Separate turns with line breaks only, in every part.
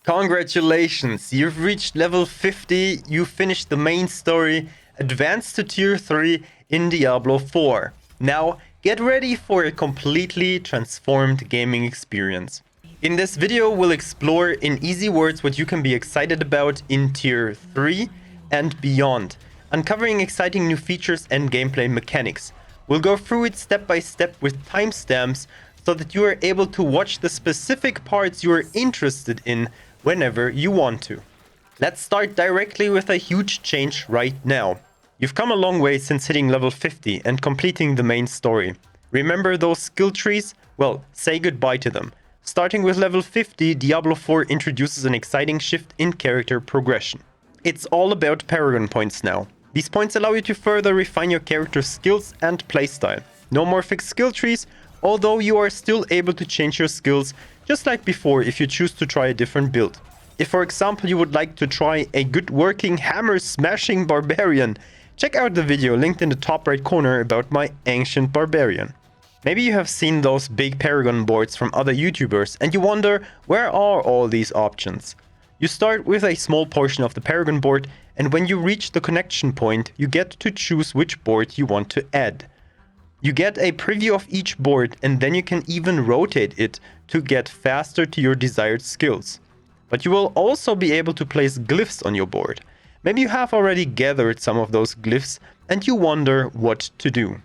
Congratulations, you've reached level 50, you finished the main story, advanced to tier 3 in Diablo 4. Now, get ready for a completely transformed gaming experience. In this video, we'll explore in easy words what you can be excited about in tier 3 and beyond, uncovering exciting new features and gameplay mechanics. We'll go through it step by step with timestamps so that you are able to watch the specific parts you are interested in whenever you want to. Let's start directly with a huge change right now. You've come a long way since hitting level 50 and completing the main story. Remember those skill trees? Well, say goodbye to them. Starting with level 50, Diablo 4 introduces an exciting shift in character progression. It's all about Paragon Points now. These points allow you to further refine your character's skills and playstyle. No more fixed skill trees, although you are still able to change your skills just like before if you choose to try a different build. If for example you would like to try a good working hammer smashing barbarian, check out the video linked in the top right corner about my ancient barbarian. Maybe you have seen those big Paragon boards from other YouTubers and you wonder, where are all these options? You start with a small portion of the Paragon board, and when you reach the connection point, you get to choose which board you want to add. You get a preview of each board, and then you can even rotate it to get faster to your desired skills. But you will also be able to place glyphs on your board. Maybe you have already gathered some of those glyphs and you wonder what to do.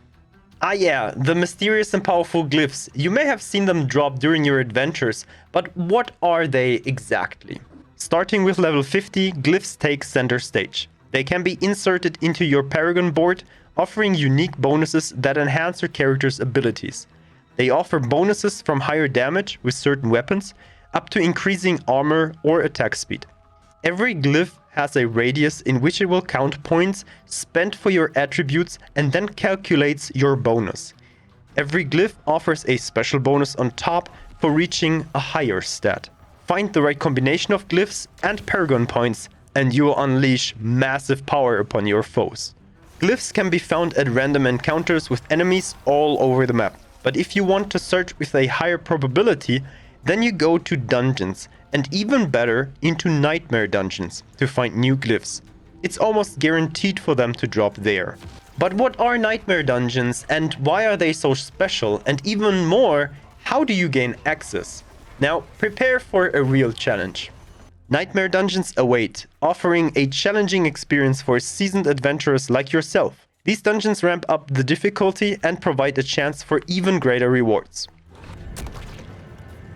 Ah yeah, the mysterious and powerful glyphs. You may have seen them drop during your adventures, but what are they exactly? Starting with level 50, glyphs take center stage. They can be inserted into your Paragon board, offering unique bonuses that enhance your character's abilities. They offer bonuses from higher damage with certain weapons, up to increasing armor or attack speed. Every glyph has a radius in which it will count points spent for your attributes and then calculates your bonus. Every glyph offers a special bonus on top for reaching a higher stat. Find the right combination of glyphs and Paragon points and you will unleash massive power upon your foes. Glyphs can be found at random encounters with enemies all over the map. But if you want to search with a higher probability, then you go to dungeons, and even better, into nightmare dungeons to find new glyphs. It's almost guaranteed for them to drop there. But what are nightmare dungeons and why are they so special? And even more, how do you gain access? Now, prepare for a real challenge. Nightmare dungeons await, offering a challenging experience for seasoned adventurers like yourself. These dungeons ramp up the difficulty and provide a chance for even greater rewards.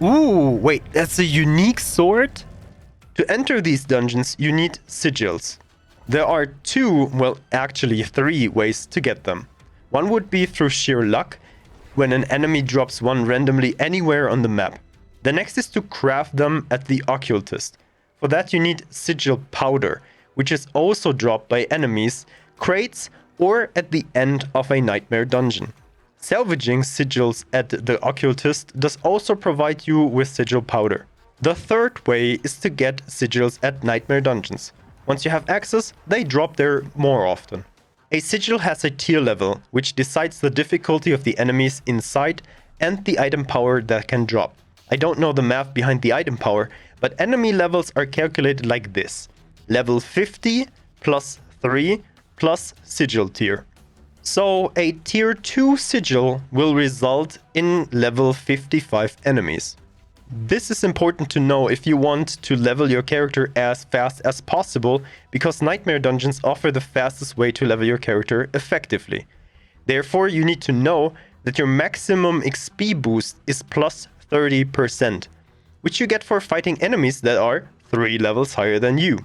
Ooh, wait, that's a unique sword? To enter these dungeons, you need sigils. There are actually three ways to get them. One would be through sheer luck, when an enemy drops one randomly anywhere on the map. The next is to craft them at the occultist. For that you need sigil powder, which is also dropped by enemies, crates, or at the end of a nightmare dungeon. Salvaging sigils at the occultist does also provide you with sigil powder. The third way is to get sigils at nightmare dungeons. Once you have access, they drop there more often. A sigil has a tier level, which decides the difficulty of the enemies inside and the item power that can drop. I don't know the math behind the item power, but enemy levels are calculated like this. Level 50 plus 3 plus sigil tier. So a tier 2 sigil will result in level 55 enemies. This is important to know if you want to level your character as fast as possible, because nightmare dungeons offer the fastest way to level your character effectively. Therefore, you need to know that your maximum XP boost is plus 30%, which you get for fighting enemies that are 3 levels higher than you.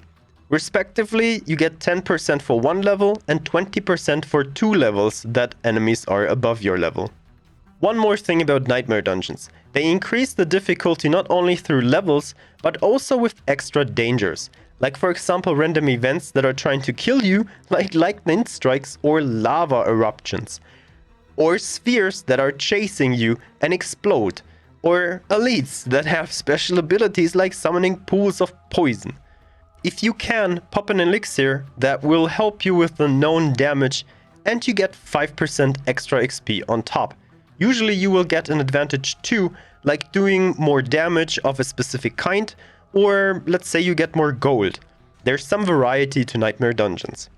Respectively, you get 10% for one level and 20% for 2 levels that enemies are above your level. One more thing about nightmare dungeons. They increase the difficulty not only through levels, but also with extra dangers. Like for example random events that are trying to kill you, like lightning strikes or lava eruptions. Or spheres that are chasing you and explode. Or elites that have special abilities like summoning pools of poison. If you can, pop an elixir that will help you with the known damage and you get 5% extra XP on top. Usually you will get an advantage too, like doing more damage of a specific kind or let's say you get more gold. There's some variety to Nightmare Dungeons.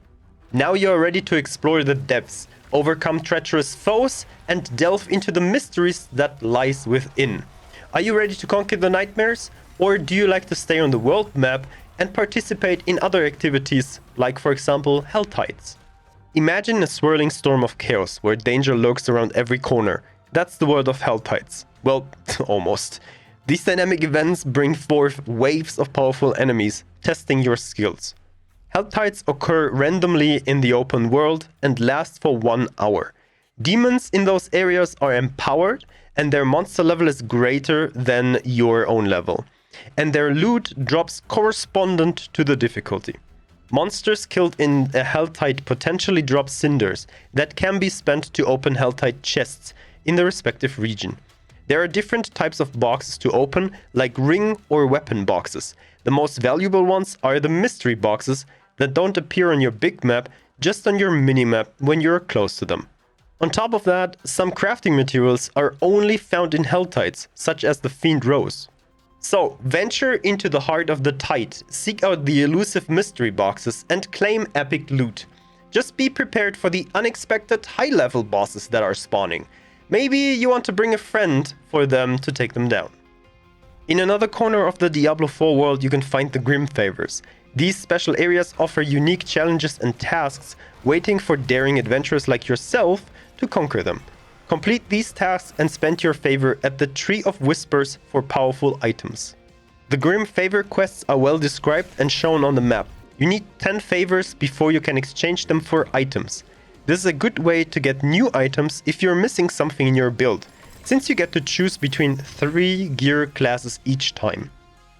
Now you are ready to explore the depths, overcome treacherous foes, and delve into the mysteries that lies within. Are you ready to conquer the nightmares, or do you like to stay on the world map and participate in other activities, like for example Helltides? Imagine a swirling storm of chaos where danger lurks around every corner. That's the world of Helltides. Well, almost. These dynamic events bring forth waves of powerful enemies, testing your skills. Helltides occur randomly in the open world and last for 1 hour. Demons in those areas are empowered, and their monster level is greater than your own level. And their loot drops correspondent to the difficulty. Monsters killed in a Helltide potentially drop cinders that can be spent to open Helltide chests in the respective region. There are different types of boxes to open, like ring or weapon boxes. The most valuable ones are the mystery boxes that don't appear on your big map, just on your mini-map when you're close to them. On top of that, some crafting materials are only found in Helltides, such as the Fiend Rose. So, venture into the heart of the Tide, seek out the elusive mystery boxes, and claim epic loot. Just be prepared for the unexpected high-level bosses that are spawning. Maybe you want to bring a friend for them to take them down. In another corner of the Diablo 4 world, you can find the Grim Favors. These special areas offer unique challenges and tasks, waiting for daring adventurers like yourself to conquer them. Complete these tasks and spend your favor at the Tree of Whispers for powerful items. The Grim Favor quests are well described and shown on the map. You need 10 favors before you can exchange them for items. This is a good way to get new items if you're missing something in your build, since you get to choose between 3 gear classes each time.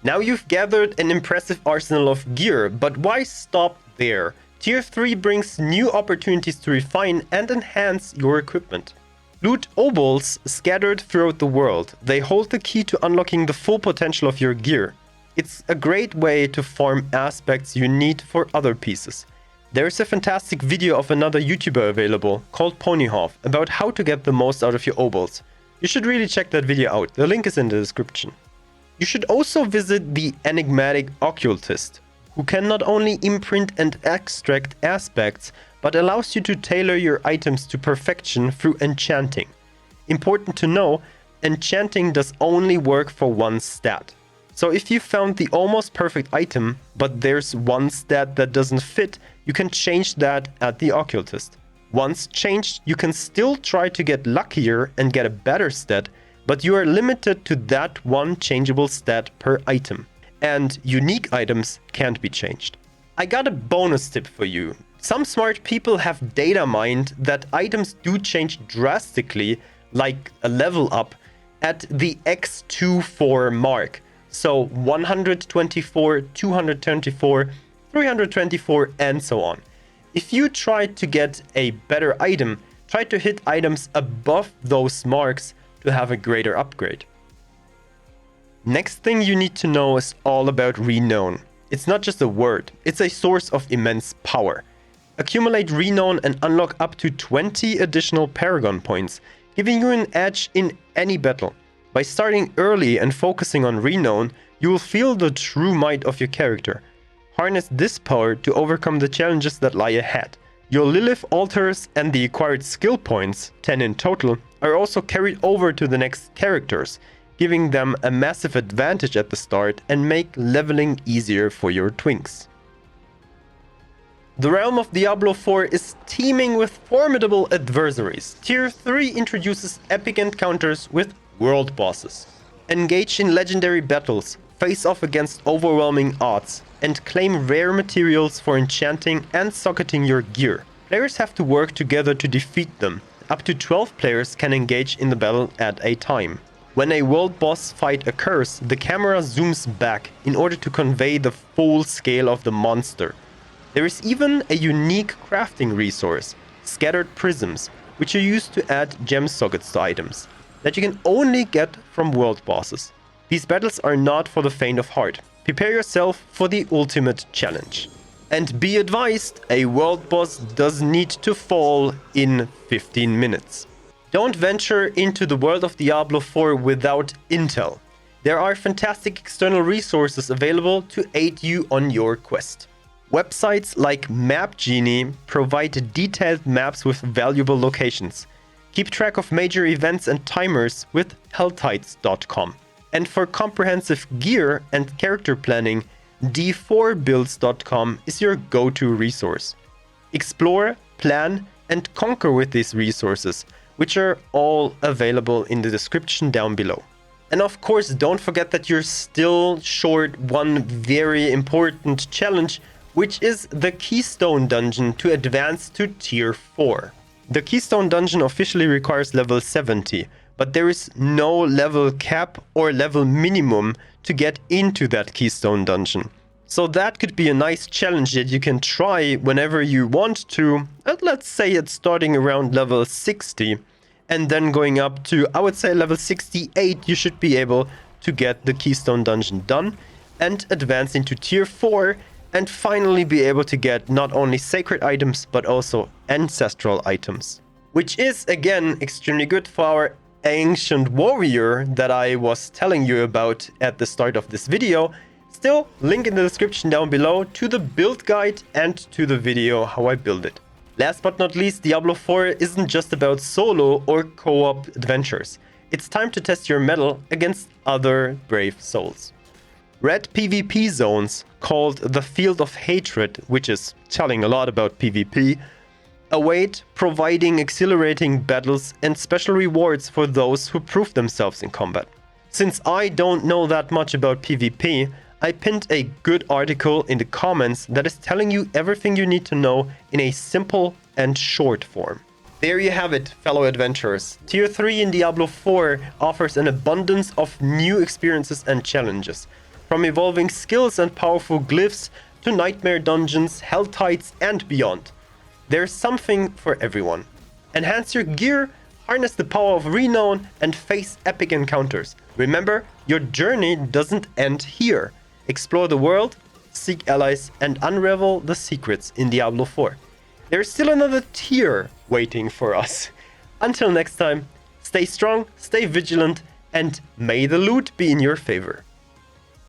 Now you've gathered an impressive arsenal of gear, but why stop there? Tier 3 brings new opportunities to refine and enhance your equipment. Loot obols scattered throughout the world. They hold the key to unlocking the full potential of your gear. It's a great way to farm aspects you need for other pieces. There's a fantastic video of another YouTuber available, called Ponyhoff, about how to get the most out of your obols. You should really check that video out, the link is in the description. You should also visit the enigmatic occultist, who can not only imprint and extract aspects, but allows you to tailor your items to perfection through enchanting. Important to know, enchanting does only work for one stat. So if you found the almost perfect item, but there's one stat that doesn't fit, you can change that at the occultist. Once changed, you can still try to get luckier and get a better stat, but you are limited to that one changeable stat per item. And unique items can't be changed. I got a bonus tip for you. Some smart people have data mined that items do change drastically, like a level up, at the X24 mark. So 124, 224, 324, and so on. If you try to get a better item, try to hit items above those marks to have a greater upgrade. Next thing you need to know is all about Renown. It's not just a word, it's a source of immense power. Accumulate Renown and unlock up to 20 additional Paragon Points, giving you an edge in any battle. By starting early and focusing on Renown, you will feel the true might of your character. Harness this power to overcome the challenges that lie ahead. Your Lilith altars and the acquired skill points, 10 in total, are also carried over to the next characters, giving them a massive advantage at the start and make leveling easier for your twinks. The realm of Diablo 4 is teeming with formidable adversaries. Tier 3 introduces epic encounters with world bosses. Engage in legendary battles, face off against overwhelming odds, and claim rare materials for enchanting and socketing your gear. Players have to work together to defeat them. Up to 12 players can engage in the battle at a time. When a world boss fight occurs, the camera zooms back in order to convey the full scale of the monster. There is even a unique crafting resource, Scattered Prisms, which are used to add gem sockets to items, that you can only get from world bosses. These battles are not for the faint of heart. Prepare yourself for the ultimate challenge. And be advised, a world boss does need to fall in 15 minutes. Don't venture into the world of Diablo 4 without intel. There are fantastic external resources available to aid you on your quest. Websites like Map Genie provide detailed maps with valuable locations. Keep track of major events and timers with Helltides.com. And for comprehensive gear and character planning, d4builds.com is your go-to resource. Explore, plan, and conquer with these resources, which are all available in the description down below. And of course, don't forget that you're still short one very important challenge, which is the Keystone dungeon to advance to tier 4. The Keystone dungeon officially requires level 70, but there is no level cap or level minimum to get into that Keystone dungeon. So that could be a nice challenge that you can try whenever you want to. Let's say it's starting around level 60 and then going up to, I would say, level 68, you should be able to get the Keystone dungeon done and advance into tier 4 and finally be able to get not only sacred items but also ancestral items. Which is again extremely good for our ancient warrior that I was telling you about at the start of this video. Still, link in the description down below to the build guide and to the video how I build it. Last but not least, Diablo 4 isn't just about solo or co-op adventures. It's time to test your mettle against other brave souls. Red PvP zones, called the Field of Hatred, which is telling a lot about PvP, await, providing exhilarating battles and special rewards for those who prove themselves in combat. Since I don't know that much about PvP, I pinned a good article in the comments that is telling you everything you need to know in a simple and short form. There you have it, fellow adventurers. Tier 3 in Diablo 4 offers an abundance of new experiences and challenges, from evolving skills and powerful glyphs to nightmare dungeons, Helltides, and beyond. There's something for everyone. Enhance your gear, harness the power of Renown, and face epic encounters. Remember, your journey doesn't end here. Explore the world, seek allies, and unravel the secrets in Diablo 4. There's still another tier waiting for us. Until next time, stay strong, stay vigilant, and may the loot be in your favor.